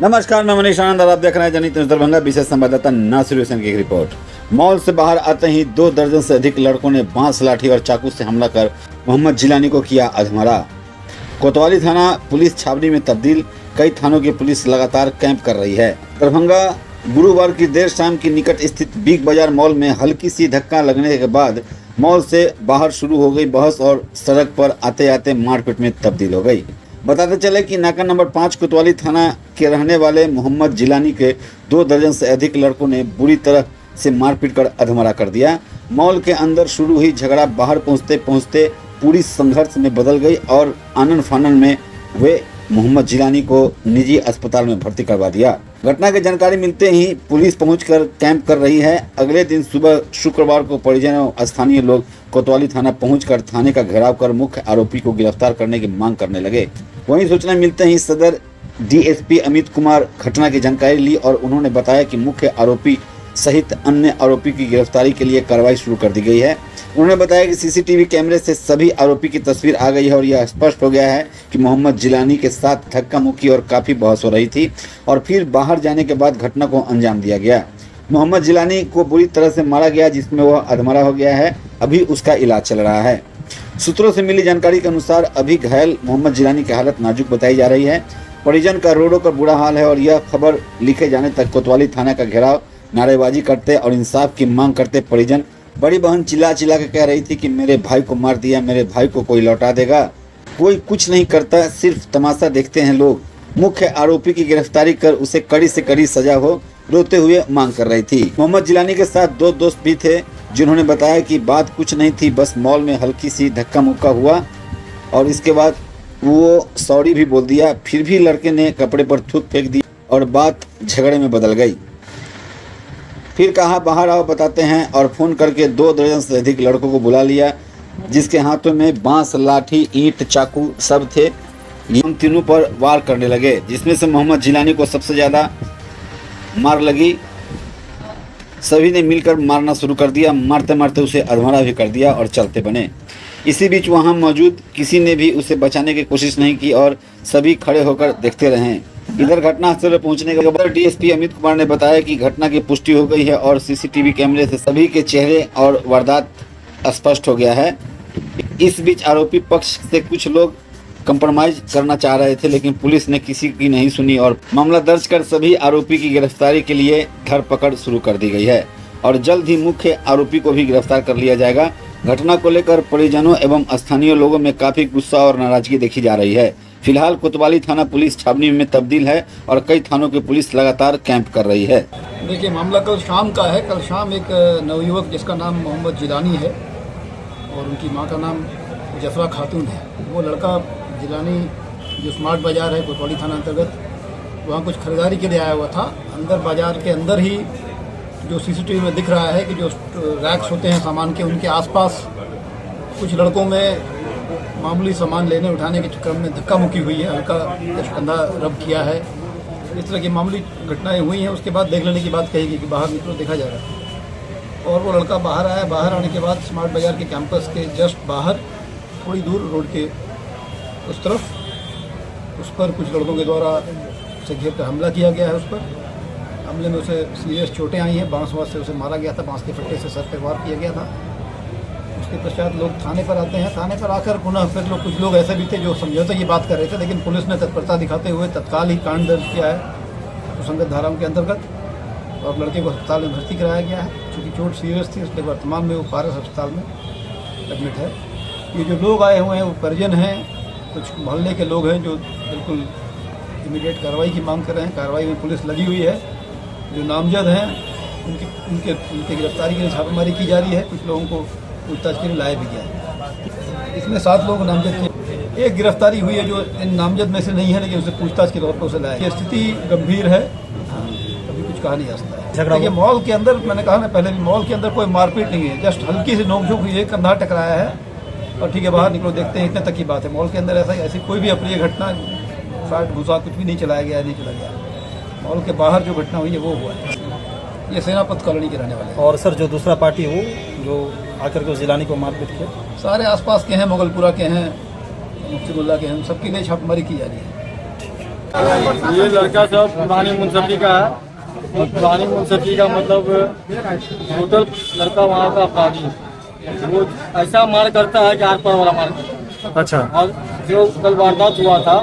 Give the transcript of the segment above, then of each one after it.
नमस्कार, मैं मनीष आनंद और आप देख रहे हैं जनहित न्यूज़ दरभंगा। विशेष संवाददाता नासिर हुसैन की एक रिपोर्ट। मॉल से बाहर आते ही 2 दर्जन से अधिक लड़कों ने बांस, लाठी और चाकू से हमला कर मोहम्मद जिलानी को किया अधमरा। कोतवाली थाना पुलिस छावनी में तब्दील, कई थानों की पुलिस लगातार कैंप कर रही है। दरभंगा गुरुवार की देर शाम की निकट स्थित बिग बाजार मॉल में हल्की सी धक्का लगने के बाद मॉल से बाहर शुरू हो गई बहस और सड़क पर आते आते मारपीट में तब्दील हो गई। बताते चले कि नाका नंबर 5 कोतवाली थाना के रहने वाले मोहम्मद जिलानी के 2 दर्जन से अधिक लड़कों ने बुरी तरह से मारपीट कर अधमरा कर दिया। मॉल के अंदर शुरू हुई झगड़ा बाहर पहुंचते पहुंचते पूरी संघर्ष में बदल गई और आनन फानन में वे मोहम्मद जिलानी को निजी अस्पताल में भर्ती करवा दिया। घटना की जानकारी मिलते ही पुलिस पहुंचकर कैंप कर रही है। अगले दिन सुबह शुक्रवार को परिजन और स्थानीय लोग कोतवाली थाना पहुंचकर थाने का घेराव कर मुख्य आरोपी को गिरफ्तार करने की मांग करने लगे। वहीं सूचना मिलते ही सदर डीएसपी अमित कुमार घटना की जानकारी ली और उन्होंने बताया कि मुख्य आरोपी सहित अन्य आरोपी की गिरफ्तारी के लिए कार्रवाई शुरू कर दी गई है। उन्होंने बताया कि सीसीटीवी कैमरे से सभी आरोपी की तस्वीर आ गई है और यह स्पष्ट हो गया है कि मोहम्मद जिलानी के साथ धक्का मुक्की और काफ़ी बहस हो रही थी और फिर बाहर जाने के बाद घटना को अंजाम दिया गया। मोहम्मद जिलानी को बुरी तरह से मारा गया, जिसमें वह अधमरा हो गया है। अभी उसका इलाज चल रहा है। सूत्रों से मिली जानकारी के अनुसार अभी घायल मोहम्मद जिलानी की हालत नाजुक बताई जा रही है। परिजन का रोडों पर बुरा हाल है और यह खबर लिखे जाने तक कोतवाली थाना का घेराव, नारेबाजी करते और इंसाफ की मांग करते परिजन। बड़ी बहन चिल्ला चिल्ला के कह रही थी कि मेरे भाई को मार दिया, मेरे भाई को कोई लौटा देगा। कोई कुछ नहीं करता, सिर्फ तमाशा देखते हैं लोग। मुख्य आरोपी की गिरफ्तारी कर उसे कड़ी से कड़ी सजा हो, रोते हुए मांग कर रही थी। मोहम्मद जिलानी के साथ 2 दोस्त भी थे जिन्होंने बताया कि बात कुछ नहीं थी, बस मॉल में हल्की सी धक्का मुक्का हुआ और इसके बाद वो सॉरी भी बोल दिया। फिर भी लड़के ने कपड़े पर थूक फेंक दी और बात झगड़े में बदल गई। फिर कहा बाहर आओ बताते हैं और फ़ोन करके 2 दर्जन से अधिक लड़कों को बुला लिया, जिसके हाथों में बांस, लाठी, ईंट, चाकू सब थे। हम तीनों पर वार करने लगे, जिसमें से मोहम्मद जिलानी को सबसे ज़्यादा मार लगी। सभी ने मिलकर मारना शुरू कर दिया। मारते मारते उसे अधमरा भी कर दिया और चलते बने। इसी बीच वहां मौजूद किसी ने भी उसे बचाने की कोशिश नहीं की और सभी खड़े होकर देखते रहे। इधर घटनास्थल पर पहुंचने के बाद डीएसपी अमित कुमार ने बताया कि घटना की पुष्टि हो गई है और सीसीटीवी कैमरे से सभी के चेहरे और वारदात स्पष्ट हो गया है। इस बीच आरोपी पक्ष से कुछ लोग कंप्रोमाइज करना चाह रहे थे, लेकिन पुलिस ने किसी की नहीं सुनी और मामला दर्ज कर सभी आरोपी की गिरफ्तारी के लिए धरपकड़ शुरू कर दी गई है और जल्द ही मुख्य आरोपी को भी गिरफ्तार कर लिया जाएगा। घटना को लेकर परिजनों एवं स्थानीय लोगों में काफी गुस्सा और नाराजगी देखी जा रही है। फिलहाल कोतवाली थाना पुलिस छावनी में तब्दील है और कई थानों की पुलिस लगातार कैंप कर रही है। देखिए, मामला कल शाम का है। कल शाम एक नवयुवक जिसका नाम मोहम्मद जिलानी है और उनकी मां का नाम जसरा खातून है, वो लड़का जिलानी जो स्मार्ट बाज़ार है कोतवाली थाना अंतर्गत, वहाँ कुछ खरीदारी के लिए आया हुआ था। अंदर बाज़ार के अंदर ही जो सीसीटीवी में दिख रहा है कि जो रैक्स होते हैं सामान के, उनके आसपास कुछ लड़कों में मामूली सामान लेने उठाने के क्रम में धक्का मुक्की हुई है, हल्का कंधा रब किया है। इस तरह की मामूली घटनाएं हुई हैं। उसके बाद देख लेने की बात कही गई कि बाहर निकलो, देखा जा रहा है। और वो लड़का बाहर आया। बाहर आने के बाद स्मार्ट बाज़ार के कैंपस के जस्ट बाहर थोड़ी दूर रोड के उस तरफ उस पर कुछ लड़कों के द्वारा उसे घेर कर हमला किया गया है। उस पर हमले में उसे सीरियस चोटें आई हैं। बांस वास से उसे मारा गया था, बांस के फट्टे से सर पर वार किया गया था। उसके पश्चात लोग थाने पर आते हैं। थाने पर आकर पुनः फिर कुछ लोग ऐसे भी थे जो समझौते की बात कर रहे थे, लेकिन पुलिस ने तत्परता दिखाते हुए तत्काल ही कांड दर्ज किया है सुसंगत धाराओं के अंतर्गत और लड़के को अस्पताल में भर्ती कराया गया है। चूँकि चोट सीरियस थी, इसलिए वर्तमान में वो पारस अस्पताल में एडमिट है। ये जो लोग आए हुए हैं वो परिजन हैं, कुछ मोहल्ले के लोग हैं जो बिल्कुल इमीडिएट कार्रवाई की मांग कर रहे हैं। कार्रवाई में पुलिस लगी हुई है। जो नामजद हैं उनके गिरफ्तारी के लिए छापेमारी की जा रही है। कुछ लोगों को पूछताछ के लिए लाया भी गया है। इसमें 7 लोग नामजद थे। एक गिरफ्तारी हुई है जो इन नामजद में से नहीं है, लेकिन उसे पूछताछ के तौर पर उसे लाया। स्थिति गंभीर है, अभी कुछ कहा नहीं जा सकता है। देखिए, मॉल के अंदर, मैंने कहा ना पहले भी, मॉल के अंदर कोई मारपीट नहीं है, जस्ट हल्की सी नोकझोंक हुई है, कंधा टकराया है और ठीक है बाहर निकलो देखते हैं, इतने तक की बात है। मॉल के अंदर ऐसी कोई भी अप्रिय घटना, फाट घुसा कुछ भी नहीं चलाया गया, नहीं चला गया। मॉल के बाहर जो घटना हुई है वो हुआ है। ये सेनापत कॉलोनी के रहने वाले। और सर, जो दूसरा पार्टी हो जो आकर के उस जिलानी को मारपीट किया, सारे आसपास के हैं, मुगलपुरा के हैं, मुफ्ती मुल्ला के हैं, सबके लिए छापेमारी की जा रही है। ये लड़का सब पुरानी मुंसफी का है और पुरानी मुंसफी का मतलब टोटल लड़का वहाँ का अपराधी है। वो ऐसा मार करता है कि आर पार वाला मार करता है। अच्छा। और जो कल वारदात हुआ था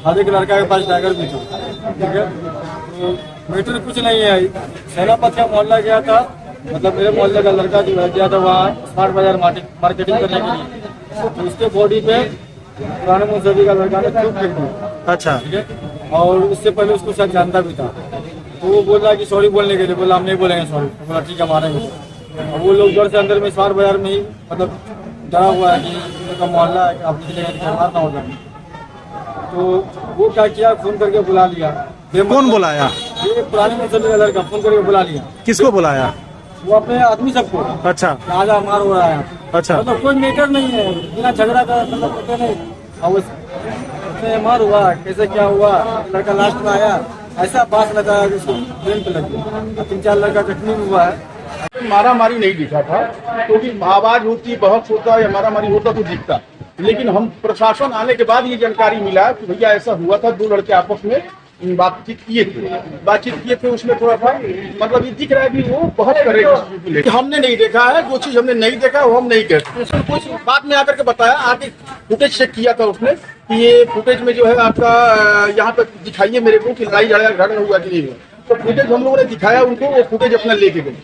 हर एक लड़का के पास टाइगर भी था, ठीक है। तो मैटर कुछ नहीं है, सेनापत का मोहल्ला गया था, मतलब मेरे मोहल्ले का लड़का जो गया था वहाँ स्मार्ट बाजार मार्केटिंग करने के लिए, तो उसके बॉडी पे पुराने मुंसफी का लड़का ने थूक फेंक दिया। अच्छा। ठीक है। और उससे पहले उसको शायद जानता भी था, तो वो बोल रहा है कि सॉरी बोलने के लिए, बोला हम नहीं बोलेंगे सॉरी, तो बोला ठीक है मारेंगे। और वो लोग घर से अंदर में स्मार्ट बाजार में ही मतलब डरा हुआ है कि उनका मोहल्ला है, अपनी जगह मारना होगा। तो वो क्या किया, फोन करके बुला लिया। कौन बुलाया? ये पुराने मुंसफी का लड़का फोन करके बुला लिया। किसको बुलाया? वो अपने आदमी सबको, अच्छा। आजा मार हो रहा है। अच्छा। मतलब कोई मैटर नहीं है, बिना झगड़ा का मतलब पता नहीं। और उसने मार हुआ, कैसे क्या हुआ, लड़का लास्ट में आया, ऐसा बात लगा कि उसको ट्रेन पे लग गया। 3-4 लड़का जख्मी भी हुआ है। मारा मारी नहीं दिखा था, क्योंकि आवाज होती, बहस होता या मारा मारी होता तो दिखता। लेकिन हम प्रशासन आने के बाद ये जानकारी मिला कि भैया ऐसा हुआ था, 2 लड़के आपस में बातचीत किए थे। उसमें थोड़ा सा मतलब ये दिख रहा है कि वो बहस कर रहे हैं। हमने नहीं देखा है, जो चीज हमने नहीं देखा वो हम नहीं कहते। उसने कुछ बाद में आकर के बताया, आके फुटेज चेक किया था उसने कि ये फुटेज में जो है आपका यहाँ पे दिखाइए मेरे को कि लड़ाई झगड़ा हुआ कि नहीं हुआ। तो फुटेज हम लोगों ने दिखाया उनको, वो फुटेज अपना लेके गए।